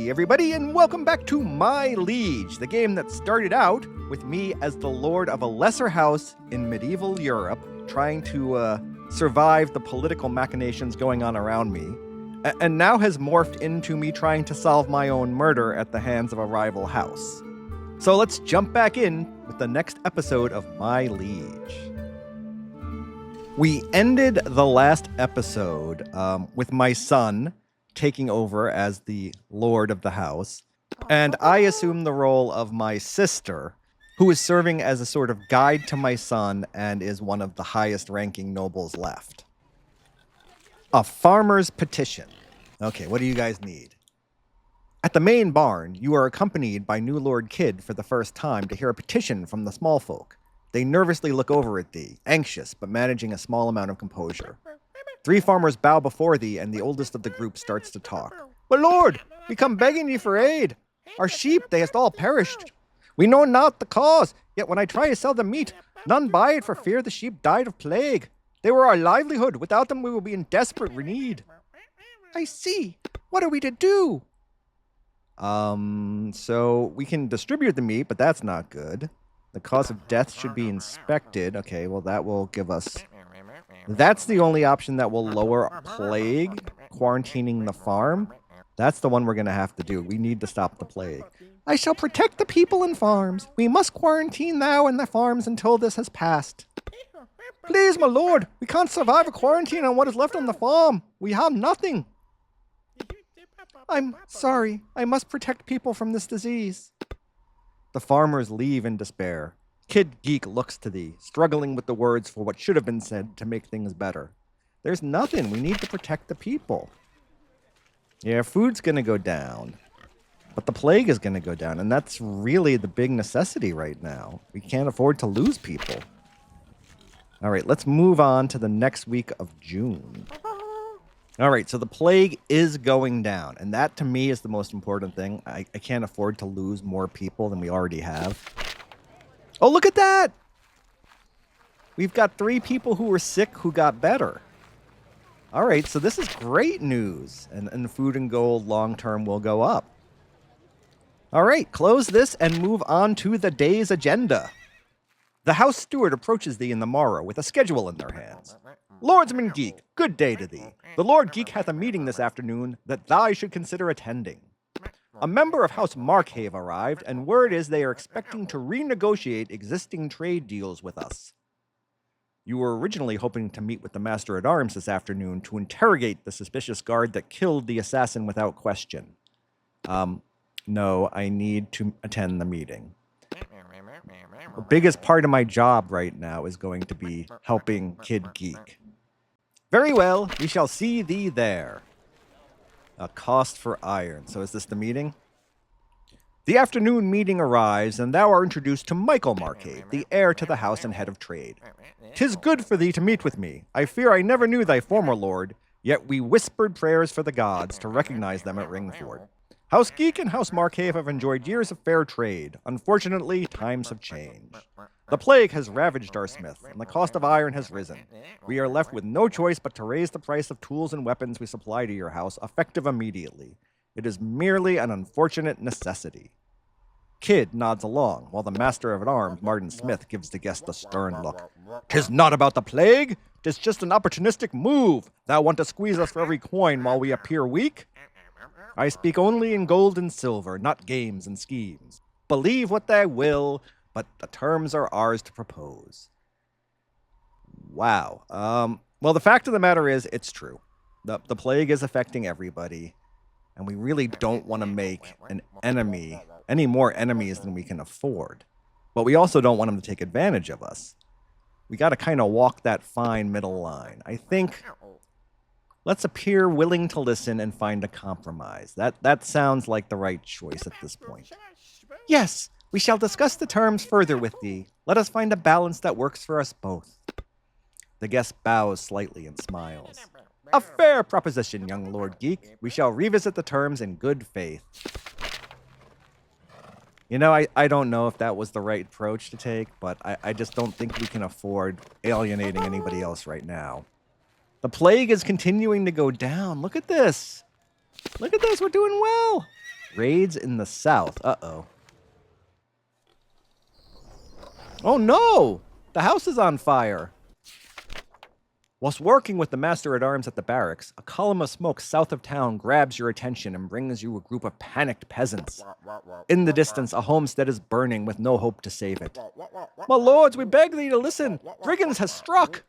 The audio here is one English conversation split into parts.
Hey everybody, and welcome back to My Liege, the game that started out with me as the lord of a lesser house in medieval Europe, trying to survive the political machinations going on around me, and now has morphed into me trying to solve my own murder at the hands of a rival house. So let's jump back in with the next episode of My Liege. We ended the last episode with my son taking over as the lord of the house, and I assume the role of my sister, who is serving as a sort of guide to my son and is one of the highest ranking nobles left. A farmer's petition. Okay, what do you guys need? At the main barn, you are accompanied by new Lord Kid for the first time to hear a petition from the small folk. They nervously look over at thee, anxious but managing a small amount of composure. 3 farmers bow before thee, and the oldest of the group starts to talk. "My lord, we come begging ye for aid. Our sheep, they hast all perished. We know not the cause, yet when I try to sell the meat, none buy it for fear the sheep died of plague. They were our livelihood. Without them we will be in desperate need." "I see. What are we to do?" So we can distribute the meat, but that's not good. The cause of death should be inspected. Okay, well that will give us... That's the only option that will lower plague, quarantining the farm. That's the one we're going to have to do. We need to stop the plague. "I shall protect the people and farms. We must quarantine thou and the farms until this has passed." "Please, my lord, we can't survive a quarantine on what is left on the farm. We have nothing." "I'm sorry. I must protect people from this disease." The farmers leave in despair. Kid Geek looks to thee, struggling with the words for what should have been said to make things better. "There's nothing. We need to protect the people." Yeah, food's going to go down. But the plague is going to go down, and that's really the big necessity right now. We can't afford to lose people. All right, let's move on to the next week of June. All right, so the plague is going down, and that to me is the most important thing. I can't afford to lose more people than we already have. Oh, look at that! We've got 3 people who were sick who got better. All right, so this is great news, and food and gold long-term will go up. All right, close this and move on to the day's agenda. The house steward approaches thee in the morrow with a schedule in their hands. "Lordsman Geek, good day to thee. The Lord Geek hath a meeting this afternoon that thou should consider attending. A member of House Markhave arrived, and word is they are expecting to renegotiate existing trade deals with us. You were originally hoping to meet with the Master-at-Arms this afternoon to interrogate the suspicious guard that killed the assassin without question. No, I need to attend the meeting. The biggest part of my job right now is going to be helping Kid Geek. Very well, we shall see thee there. A cost for iron. So is this the meeting? The afternoon meeting arrives, and thou art introduced to Michael Markhave, the heir to the house and head of trade. "'Tis good for thee to meet with me. I fear I never knew thy former lord, yet we whispered prayers for the gods to recognize them at Ringford. House Geek and House Markhave have enjoyed years of fair trade. Unfortunately, times have changed. The plague has ravaged our smith, and the cost of iron has risen. We are left with no choice but to raise the price of tools and weapons we supply to your house, effective immediately. It is merely an unfortunate necessity." Kid nods along, while the Master-of-Arms, Martin Smith, gives the guest a stern look. "'Tis not about the plague. 'Tis just an opportunistic move. Thou want to squeeze us for every coin while we appear weak? I speak only in gold and silver, not games and schemes. Believe what they will, but the terms are ours to propose." Wow. Well, the fact of the matter is, it's true. The plague is affecting everybody, and we really don't want to make any more enemies than we can afford. But we also don't want them to take advantage of us. We got to kind of walk that fine middle line. I think let's appear willing to listen and find a compromise. That sounds like the right choice at this point. "Yes, we shall discuss the terms further with thee. Let us find a balance that works for us both." The guest bows slightly and smiles. "A fair proposition, young Lord Geek. We shall revisit the terms in good faith." You know, I don't know if that was the right approach to take, but I just don't think we can afford alienating anybody else right now. The plague is continuing to go down. Look at this. Look at this. We're doing well. Raids in the south. Uh-oh. Oh no! The house is on fire! Whilst working with the master-at-arms at the barracks, a column of smoke south of town grabs your attention and brings you a group of panicked peasants. In the distance, a homestead is burning with no hope to save it. My lords, we beg thee to listen! Brigands has struck!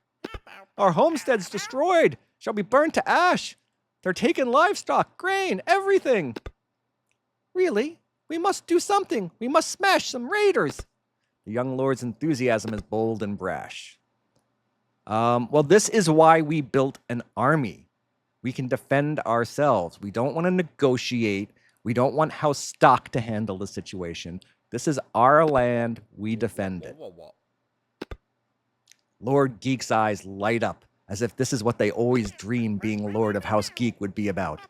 Our homestead's destroyed! Shall be burnt to ash! They're taking livestock, grain, everything! Really? We must do something! We must smash some raiders! The young lord's enthusiasm is bold and brash. Well, this is why we built an army. We can defend ourselves. We don't want to negotiate. We don't want House Stock to handle the situation. This is our land. We defend it. Lord Geek's eyes light up, as if this is what they always dreamed being Lord of House Geek would be about.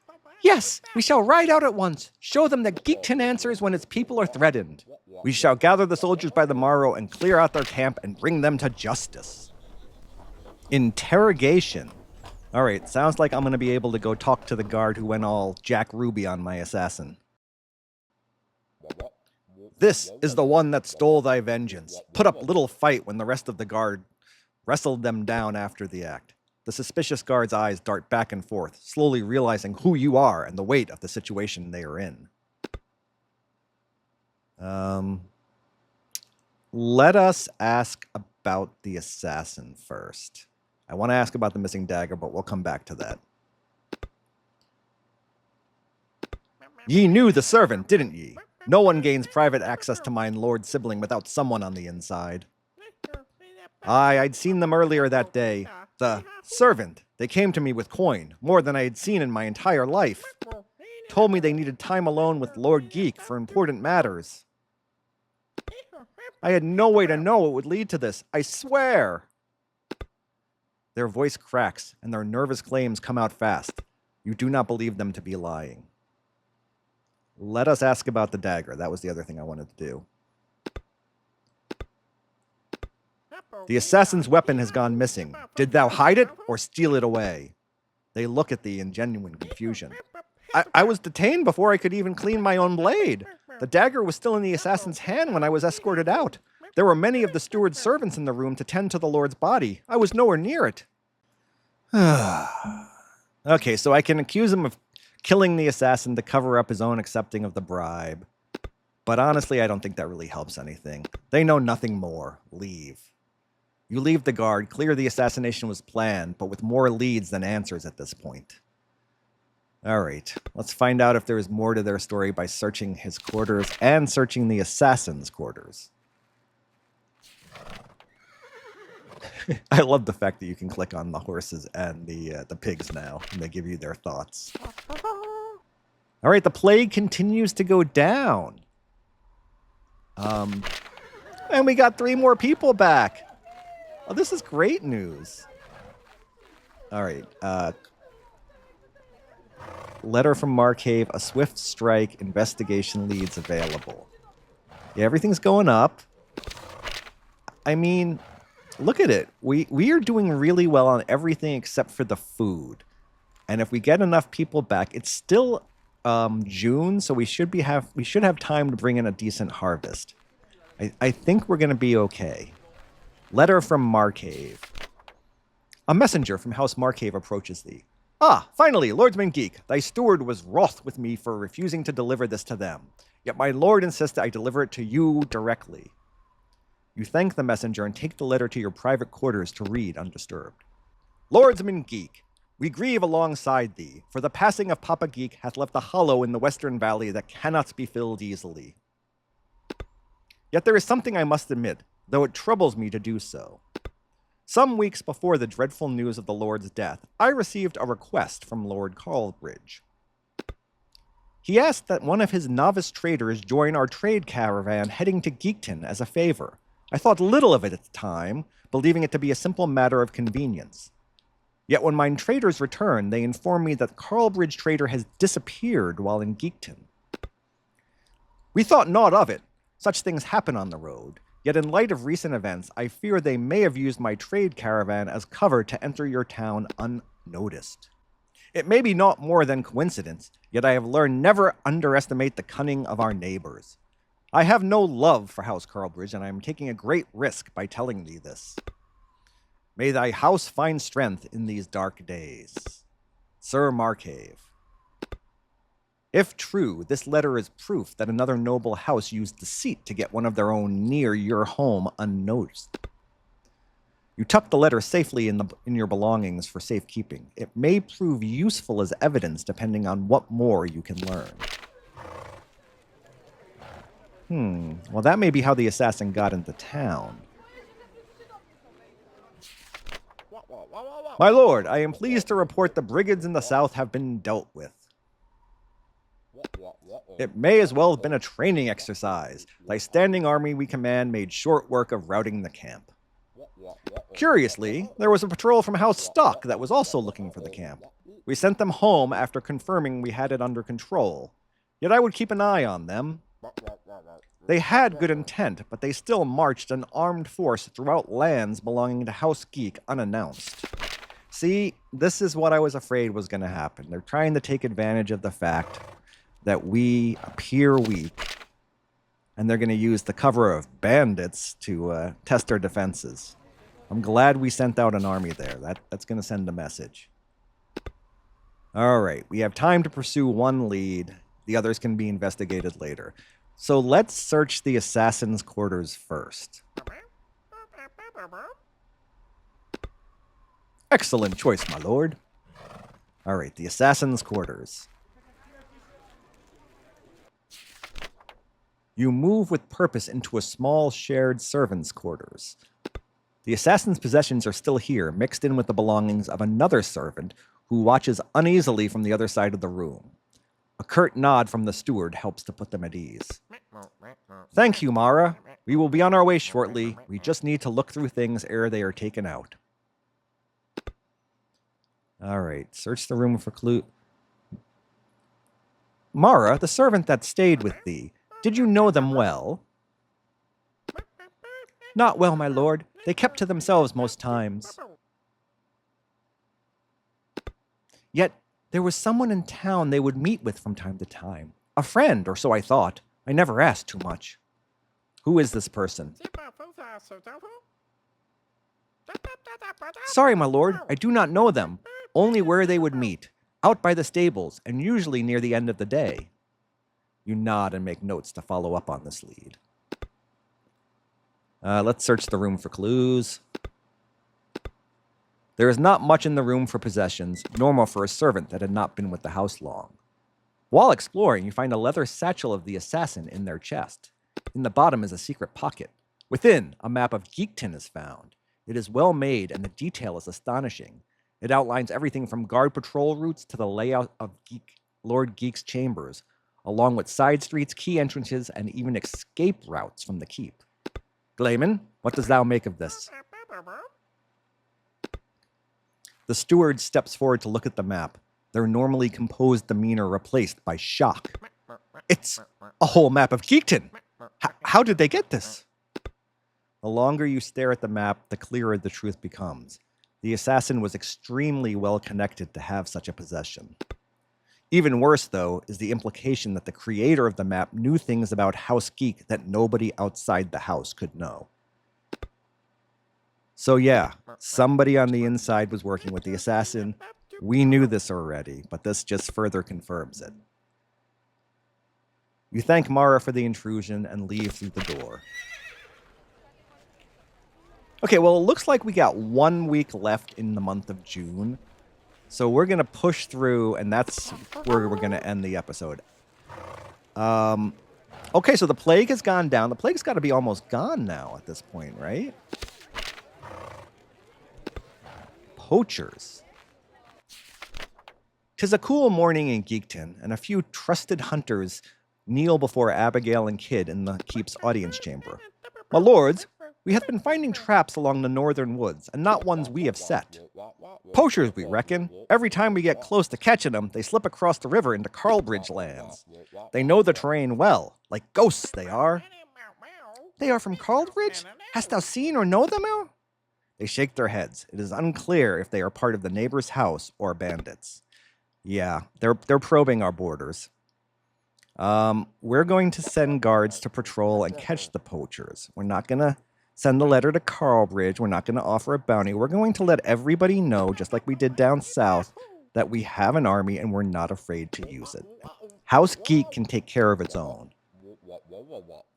Yes, we shall ride out at once. Show them that Geekton answers when its people are threatened. We shall gather the soldiers by the morrow and clear out their camp and bring them to justice. Interrogation. All right, sounds like I'm going to be able to go talk to the guard who went all Jack Ruby on my assassin. This is the one that stole thy vengeance. Put up little fight when the rest of the guard wrestled them down after the act. The suspicious guard's eyes dart back and forth, slowly realizing who you are and the weight of the situation they are in. Let us ask about the assassin first. I want to ask about the missing dagger, but we'll come back to that. Ye knew the servant, didn't ye? No one gains private access to mine lord's sibling without someone on the inside. Aye, I'd seen them earlier that day. The servant. They came to me with coin, more than I had seen in my entire life. Told me they needed time alone with Lord Geek for important matters. I had no way to know what would lead to this, I swear. Their voice cracks, and their nervous claims come out fast. You do not believe them to be lying. Let us ask about the dagger. That was the other thing I wanted to do. The assassin's weapon has gone missing. Did thou hide it or steal it away? They look at thee in genuine confusion. I was detained before I could even clean my own blade. The dagger was still in the assassin's hand when I was escorted out. There were many of the steward's servants in the room to tend to the lord's body. I was nowhere near it. Okay, so I can accuse him of killing the assassin to cover up his own accepting of the bribe. But honestly, I don't think that really helps anything. They know nothing more. Leave. You leave the guard, clear the assassination was planned, but with more leads than answers at this point. All right, let's find out if there is more to their story by searching his quarters and searching the assassin's quarters. I love the fact that you can click on the horses and the pigs now, and they give you their thoughts. All right, the plague continues to go down. And we got 3 more people back. Oh, this is great news. All right. Letter from Marcave, a swift strike, investigation leads available. Yeah, everything's going up. I mean, look at it. We are doing really well on everything except for the food. And if we get enough people back, it's still June, so we should have time to bring in a decent harvest. I think we're going to be okay. Letter from Marcave. A messenger from House Marcave approaches thee. Ah, finally, Lordsman Geek, thy steward was wroth with me for refusing to deliver this to them. Yet my lord insisted I deliver it to you directly. You thank the messenger and take the letter to your private quarters to read undisturbed. Lordsman Geek, we grieve alongside thee, for the passing of Papa Geek hath left a hollow in the western valley that cannot be filled easily. Yet there is something I must admit, though it troubles me to do so. Some weeks before the dreadful news of the Lord's death, I received a request from Lord Carlbridge. He asked that one of his novice traders join our trade caravan heading to Geekton as a favor. I thought little of it at the time, believing it to be a simple matter of convenience. Yet when mine traders returned, they informed me that Carlbridge trader has disappeared while in Geekton. We thought naught of it. Such things happen on the road. Yet in light of recent events, I fear they may have used my trade caravan as cover to enter your town unnoticed. It may be not more than coincidence, yet I have learned never underestimate the cunning of our neighbors. I have no love for House Carlbridge, and I am taking a great risk by telling thee this. May thy house find strength in these dark days. Sir Marcave. If true, this letter is proof that another noble house used deceit to get one of their own near your home unnoticed. You tuck the letter safely in your belongings for safekeeping. It may prove useful as evidence depending on what more you can learn. Well, that may be how the assassin got into town. My lord, I am pleased to report the brigands in the south have been dealt with. It may as well have been a training exercise. Thy standing army we command made short work of routing the camp. Curiously, there was a patrol from House Stock that was also looking for the camp. We sent them home after confirming we had it under control. Yet I would keep an eye on them. They had good intent, but they still marched an armed force throughout lands belonging to House Geek unannounced. See, this is what I was afraid was going to happen. They're trying to take advantage of the fact that we appear weak, and they're going to use the cover of bandits to test our defenses. I'm glad we sent out an army there. That's going to send a message. All right, we have time to pursue one lead. The others can be investigated later. So let's search the assassin's quarters first. Excellent choice, my lord. All right, the assassin's quarters. You move with purpose into a small shared servant's quarters. The assassin's possessions are still here, mixed in with the belongings of another servant who watches uneasily from the other side of the room. A curt nod from the steward helps to put them at ease. Thank you, Mara. We will be on our way shortly. We just need to look through things ere they are taken out. All right, search the room for clue. Mara, the servant that stayed with thee, did you know them well? Not well, my lord. They kept to themselves most times. Yet there was someone in town they would meet with from time to time. A friend, or so I thought. I never asked too much. Who is this person? Sorry, my lord, I do not know them. Only where they would meet. Out by the stables, and usually near the end of the day. You nod and make notes to follow up on this lead. Let's search the room for clues. There is not much in the room for possessions, normal for a servant that had not been with the house long. While exploring, you find a leather satchel of the assassin in their chest. In the bottom is a secret pocket. Within, a map of Geekton is found. It is well made, and the detail is astonishing. It outlines everything from guard patrol routes to the layout of Lord Geek's chambers, along with side streets, key entrances, and even escape routes from the keep. Glayman, what does thou make of this? The steward steps forward to look at the map, their normally composed demeanor replaced by shock. It's a whole map of Geekton! How did they get this? The longer you stare at the map, the clearer the truth becomes. The assassin was extremely well connected to have such a possession. Even worse, though, is the implication that the creator of the map knew things about House Geek that nobody outside the house could know. So yeah, somebody on the inside was working with the assassin. We knew this already, but this just further confirms it. You thank Mara for the intrusion and leave through the door. Okay, well, it looks like we got 1 week left in the month of June. So we're going to push through, and that's where we're going to end the episode. Okay, so the plague has gone down. The plague's got to be almost gone now at this point, right? Poachers. 'Tis a cool morning in Geekton, and a few trusted hunters kneel before Abigail and Kid in the keep's audience chamber. My lords, we have been finding traps along the northern woods, and not ones we have set. Poachers, we reckon. Every time we get close to catching them, they slip across the river into Carlbridge lands. They know the terrain well, like ghosts they are. They are from Carlbridge? Hast thou seen or know them? They shake their heads. It is unclear if they are part of the neighbor's house or bandits. Yeah, they're probing our borders. We're going to send guards to patrol and catch the poachers. We're not going to send the letter to Carlbridge. We're not going to offer a bounty. We're going to let everybody know, just like we did down south, that we have an army and we're not afraid to use it. House Geek can take care of its own.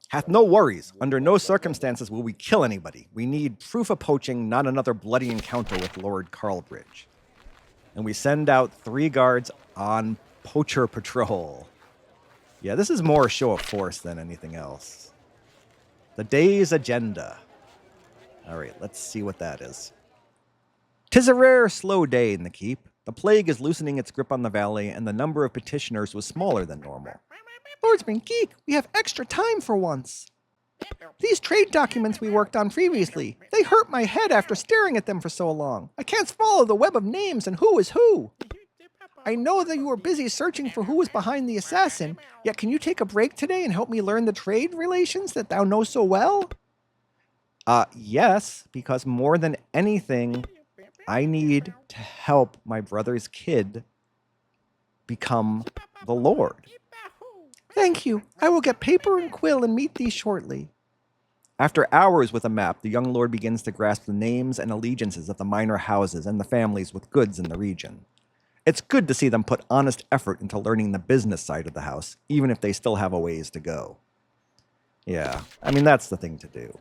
Hath no worries. Under no circumstances will we kill anybody. We need proof of poaching, not another bloody encounter with Lord Carlbridge. And we send out 3 guards on poacher patrol. Yeah, this is more a show of force than anything else. The day's agenda. All right, let's see what that is. 'Tis a rare, slow day in the keep. The plague is loosening its grip on the valley, and the number of petitioners was smaller than normal. Lordsman Geek, we have extra time for once. These trade documents we worked on previously, they hurt my head after staring at them for so long. I can't follow the web of names and who is who. I know that you were busy searching for who was behind the assassin, yet can you take a break today and help me learn the trade relations that thou know so well? Yes, because more than anything, I need to help my brother's kid become the Lord. Thank you. I will get paper and quill and meet thee shortly. After hours with a map, the young lord begins to grasp the names and allegiances of the minor houses and the families with goods in the region. It's good to see them put honest effort into learning the business side of the house, even if they still have a ways to go. Yeah, I mean, that's the thing to do.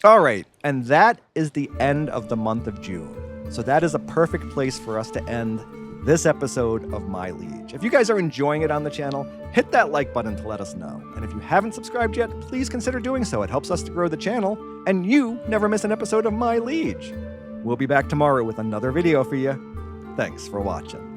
All right, and that is the end of the month of June. So that is a perfect place for us to end this episode of My Liege. If you guys are enjoying it on the channel, hit that like button to let us know. And if you haven't subscribed yet, please consider doing so. It helps us to grow the channel, and you never miss an episode of My Liege. We'll be back tomorrow with another video for you. Thanks for watching.